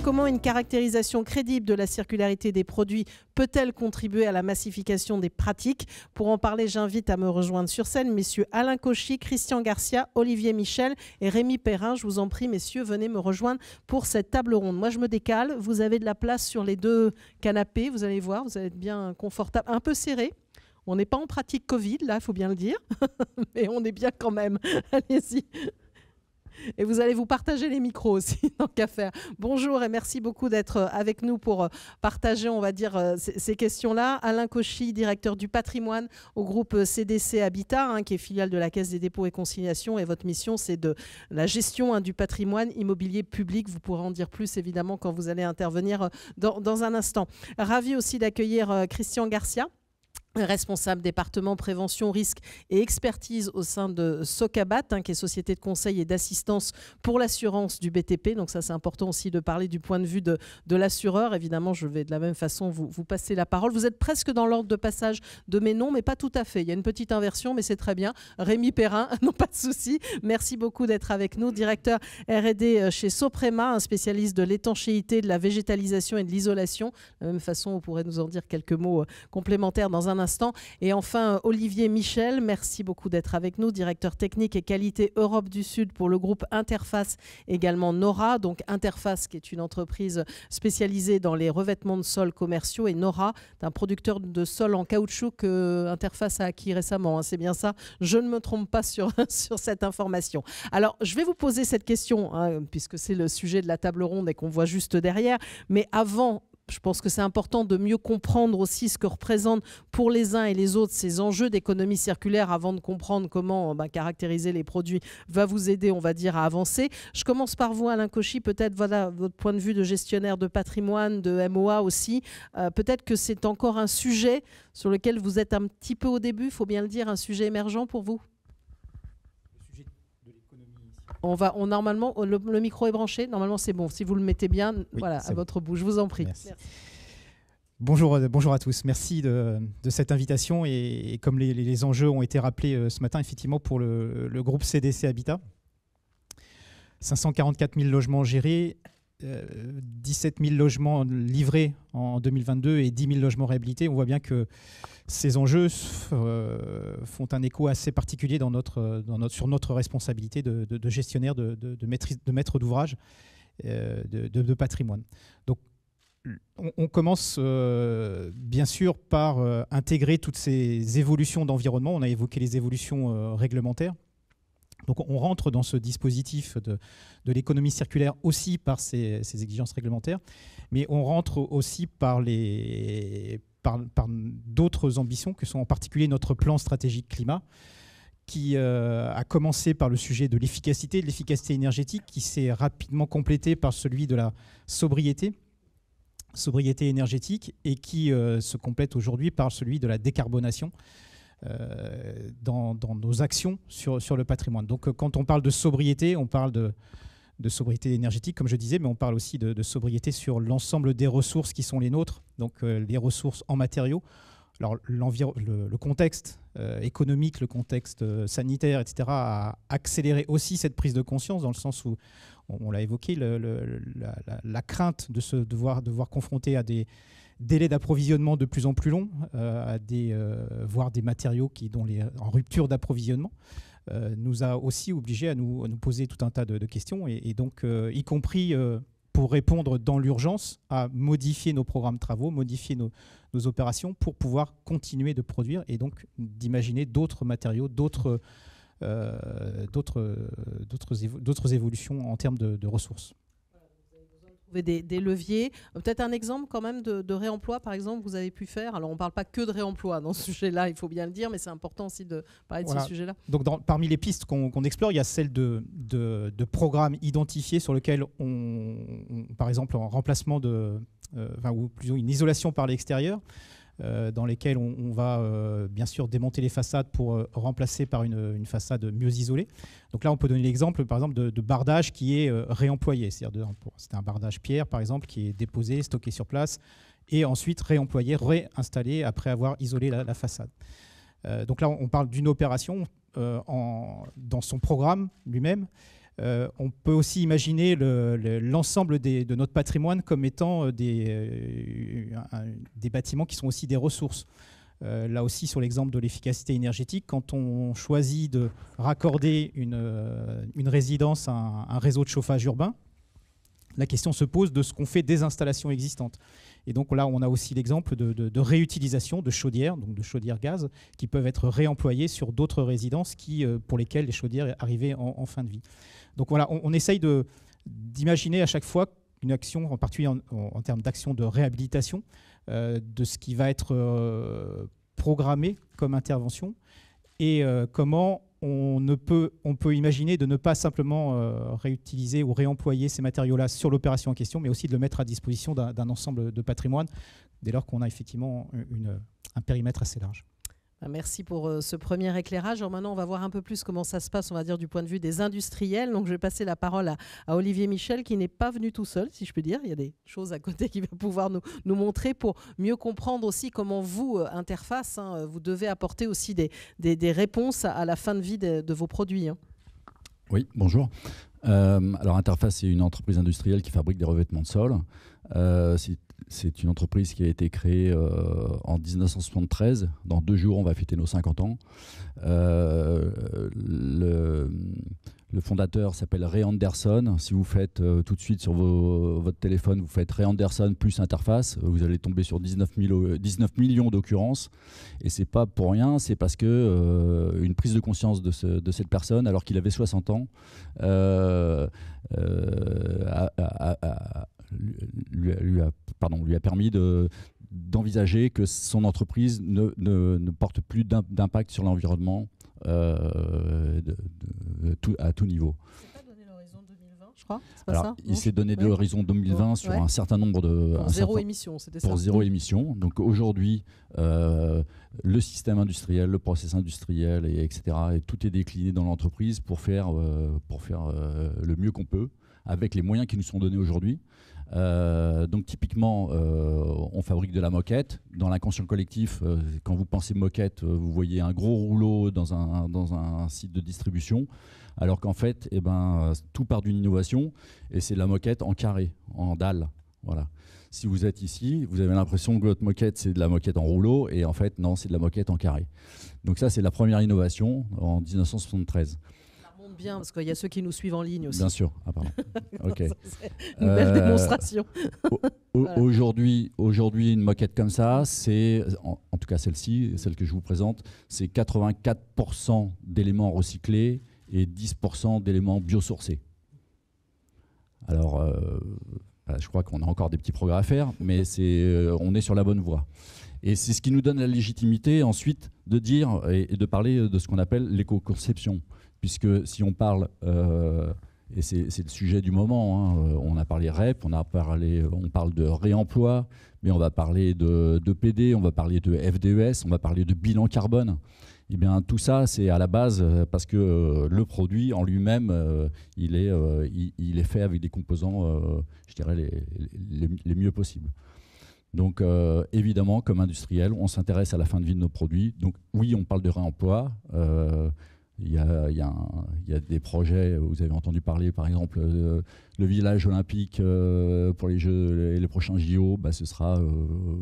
comment une caractérisation crédible de la circularité des produits peut-elle contribuer à la massification des pratiques? Pour en parler, j'invite à me rejoindre sur scène messieurs Alain Cauchy, Christian Garcia, Olivier Michel et Rémi Perrin. Je vous en prie, messieurs, venez me rejoindre pour cette table ronde. Moi, je me décale. Vous avez de la place sur les deux canapés. Vous allez voir, vous allez être bien confortable, un peu serré. On n'est pas en pratique Covid, là, il faut bien le dire, mais on est bien quand même. Allez-y. Et vous allez vous partager les micros aussi, tant qu'à faire. Bonjour et merci beaucoup d'être avec nous pour partager, on va dire, ces questions-là. Alain Cauchy, directeur du patrimoine au groupe CDC Habitat, qui est filiale de la Caisse des dépôts et consignations. Et votre mission, c'est de la gestion du patrimoine immobilier public. Vous pourrez en dire plus, évidemment, quand vous allez intervenir dans un instant. Ravi aussi d'accueillir Christian Garcia, responsable département prévention, risque et expertise au sein de Socabat, qui est société de conseil et d'assistance pour l'assurance du BTP. Donc ça, c'est important aussi de parler du point de vue de l'assureur. Évidemment, je vais de la même façon vous passer la parole. Vous êtes presque dans l'ordre de passage de mes noms, mais pas tout à fait. Il y a une petite inversion, mais c'est très bien. Rémi Perrin, non, pas de souci. Merci beaucoup d'être avec nous. Directeur R&D chez Soprema, un spécialiste de l'étanchéité, de la végétalisation et de l'isolation. De la même façon, vous pourrez nous en dire quelques mots complémentaires dans un instant. Et enfin, Olivier Michel, merci beaucoup d'être avec nous, directeur technique et qualité Europe du Sud pour le groupe Interface, également Nora. Donc Interface, qui est une entreprise spécialisée dans les revêtements de sol commerciaux, et Nora, un producteur de sol en caoutchouc que Interface a acquis récemment. C'est bien ça, je ne me trompe pas sur cette information. Alors, je vais vous poser cette question, puisque c'est le sujet de la table ronde et qu'on voit juste derrière. Mais avant, je pense que c'est important de mieux comprendre aussi ce que représentent pour les uns et les autres ces enjeux d'économie circulaire avant de comprendre comment caractériser les produits va vous aider, on va dire, à avancer. Je commence par vous, Alain Cauchy, peut-être voilà, votre point de vue de gestionnaire de patrimoine, de MOA aussi. Peut-être que c'est encore un sujet sur lequel vous êtes un petit peu au début, il faut bien le dire, un sujet émergent pour vous. Normalement, le micro est branché. Normalement, c'est bon. Si vous le mettez bien, oui, voilà, à votre bouche. Je vous en prie. Merci. Bonjour à tous. Merci de cette invitation. Et comme les enjeux ont été rappelés ce matin, effectivement, pour le groupe CDC Habitat, 544 000 logements gérés, 17 000 logements livrés en 2022 et 10 000 logements réhabilités. On voit bien que ces enjeux font un écho assez particulier sur notre responsabilité de gestionnaire, de maître d'ouvrage, de patrimoine. Donc, on commence bien sûr par intégrer toutes ces évolutions d'environnement. On a évoqué les évolutions réglementaires. Donc on rentre dans ce dispositif de l'économie circulaire aussi par ces exigences réglementaires, mais on rentre aussi par d'autres ambitions que sont en particulier notre plan stratégique climat, qui a commencé par le sujet de l'efficacité énergétique, qui s'est rapidement complété par celui de la sobriété énergétique, et qui se complète aujourd'hui par celui de la décarbonation dans nos actions sur le patrimoine. Donc quand on parle de sobriété, on parle de sobriété énergétique, comme je disais, mais on parle aussi de sobriété sur l'ensemble des ressources qui sont les nôtres, donc les ressources en matériaux. Alors le contexte économique, le contexte sanitaire, etc., a accéléré aussi cette prise de conscience, dans le sens où, on l'a évoqué, la crainte de se devoir confronter à des délais d'approvisionnement de plus en plus longs, voire des matériaux en rupture d'approvisionnement, nous a aussi obligés à nous poser tout un tas de questions, et donc y compris pour répondre dans l'urgence à modifier nos programmes de travaux, modifier nos opérations pour pouvoir continuer de produire, et donc d'imaginer d'autres matériaux, d'autres évolutions en termes de ressources. Des leviers. Peut-être un exemple quand même de réemploi, par exemple, que vous avez pu faire. Alors, on ne parle pas que de réemploi dans ce sujet-là, il faut bien le dire, mais c'est important aussi de parler de ce sujet-là. Donc, parmi les pistes qu'on explore, il y a celle de programmes identifiés sur lesquels par exemple, en remplacement ou plutôt une isolation par l'extérieur, dans lesquels on va bien sûr démonter les façades pour remplacer par une façade mieux isolée. Donc là, on peut donner l'exemple, par exemple, de bardage qui est réemployé. C'est-à-dire c'était un bardage pierre, par exemple, qui est déposé, stocké sur place, et ensuite réemployé, réinstallé après avoir isolé la façade. Donc là, on parle d'une opération dans son programme lui-même. On peut aussi imaginer l'ensemble de notre patrimoine comme étant des bâtiments qui sont aussi des ressources. Là aussi, sur l'exemple de l'efficacité énergétique, quand on choisit de raccorder une résidence à un réseau de chauffage urbain, la question se pose de ce qu'on fait des installations existantes. Et donc là, on a aussi l'exemple de réutilisation de chaudières, donc de chaudières gaz, qui peuvent être réemployées sur d'autres résidences pour lesquelles les chaudières arrivaient en fin de vie. Donc voilà, on essaye d'imaginer à chaque fois une action, en particulier en termes d'action de réhabilitation, de ce qui va être programmé comme intervention et comment on peut imaginer de ne pas simplement réutiliser ou réemployer ces matériaux-là sur l'opération en question, mais aussi de le mettre à disposition d'un ensemble de patrimoine, dès lors qu'on a effectivement un périmètre assez large. Merci pour ce premier éclairage. Alors maintenant, on va voir un peu plus comment ça se passe, on va dire, du point de vue des industriels. Donc, je vais passer la parole à Olivier Michel, qui n'est pas venu tout seul, si je peux dire. Il y a des choses à côté qu'il va pouvoir nous montrer pour mieux comprendre aussi comment vous, Interface, vous devez apporter aussi des réponses à la fin de vie de vos produits. Oui, bonjour. Alors, Interface, c'est une entreprise industrielle qui fabrique des revêtements de sol. C'est une entreprise qui a été créée en 1973. Dans 2 jours, on va fêter nos 50 ans. Le fondateur s'appelle Ray Anderson. Si vous faites tout de suite sur votre téléphone, vous faites Ray Anderson plus Interface, vous allez tomber sur 19 millions d'occurrences. Et c'est pas pour rien, c'est parce que une prise de conscience de cette personne, alors qu'il avait 60 ans, lui a permis d'envisager que son entreprise ne porte plus d'impact sur l'environnement à tout niveau. Je crois. C'est pas Alors, ça, il s'est donné de l'horizon 2020 sur un certain nombre de... Pour zéro émission, c'était ça. Pour zéro émission. Donc aujourd'hui, le système industriel, le process industriel, etc., et tout est décliné dans l'entreprise pour faire le mieux qu'on peut, avec les moyens qui nous sont donnés aujourd'hui. Donc typiquement, on fabrique de la moquette. Dans l'inconscient collectif, quand vous pensez moquette, vous voyez un gros rouleau dans un site de distribution, alors qu'en fait, tout part d'une innovation, et c'est de la moquette en carré, en dalle. Voilà. Si vous êtes ici, vous avez l'impression que votre moquette, c'est de la moquette en rouleau, et en fait, non, c'est de la moquette en carré. Donc ça, c'est la première innovation en 1973. Bien, parce qu'il y a ceux qui nous suivent en ligne aussi. Bien sûr. Ah, pardon. Ok. Une belle démonstration. Voilà. Aujourd'hui, une moquette comme ça, c'est, en tout cas celle-ci, celle que je vous présente, c'est 84% d'éléments recyclés et 10% d'éléments biosourcés. Alors, je crois qu'on a encore des petits progrès à faire, mais on est sur la bonne voie. Et c'est ce qui nous donne la légitimité ensuite de dire et de parler de ce qu'on appelle l'éco-conception. Puisque si on parle, et c'est le sujet du moment, on a parlé REP, on parle de réemploi, mais on va parler de PD, on va parler de FDES, on va parler de bilan carbone. Et bien tout ça, c'est à la base parce que le produit en lui-même, il est fait avec des composants, je dirais, les mieux possibles. Donc évidemment, comme industriel, on s'intéresse à la fin de vie de nos produits. Donc oui, on parle de réemploi. Il y a des projets, vous avez entendu parler par exemple le village olympique pour les Jeux et les prochains JO, ce sera,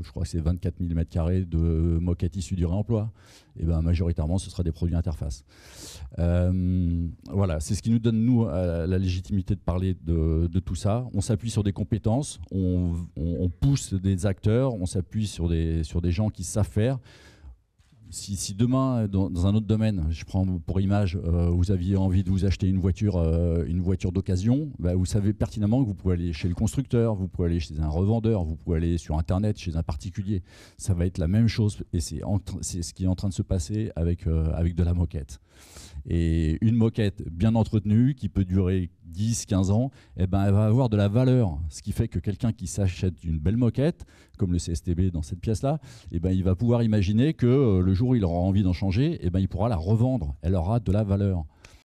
je crois que c'est 24 000 m² de moquettes issues du réemploi. Et majoritairement, ce sera des produits Interface. Voilà, c'est ce qui nous donne, nous, la légitimité de parler de tout ça. On s'appuie sur des compétences, on pousse des acteurs, on s'appuie sur des gens qui savent faire. Si demain, dans un autre domaine, je prends pour image, vous aviez envie de vous acheter une voiture d'occasion, vous savez pertinemment que vous pouvez aller chez le constructeur, vous pouvez aller chez un revendeur, vous pouvez aller sur Internet, chez un particulier. Ça va être la même chose et c'est ce qui est en train de se passer avec de la moquette. Et une moquette bien entretenue qui peut durer 10-15 ans, elle va avoir de la valeur. Ce qui fait que quelqu'un qui s'achète une belle moquette, comme le CSTB dans cette pièce-là, il va pouvoir imaginer que le jour où il aura envie d'en changer, il pourra la revendre. Elle aura de la valeur.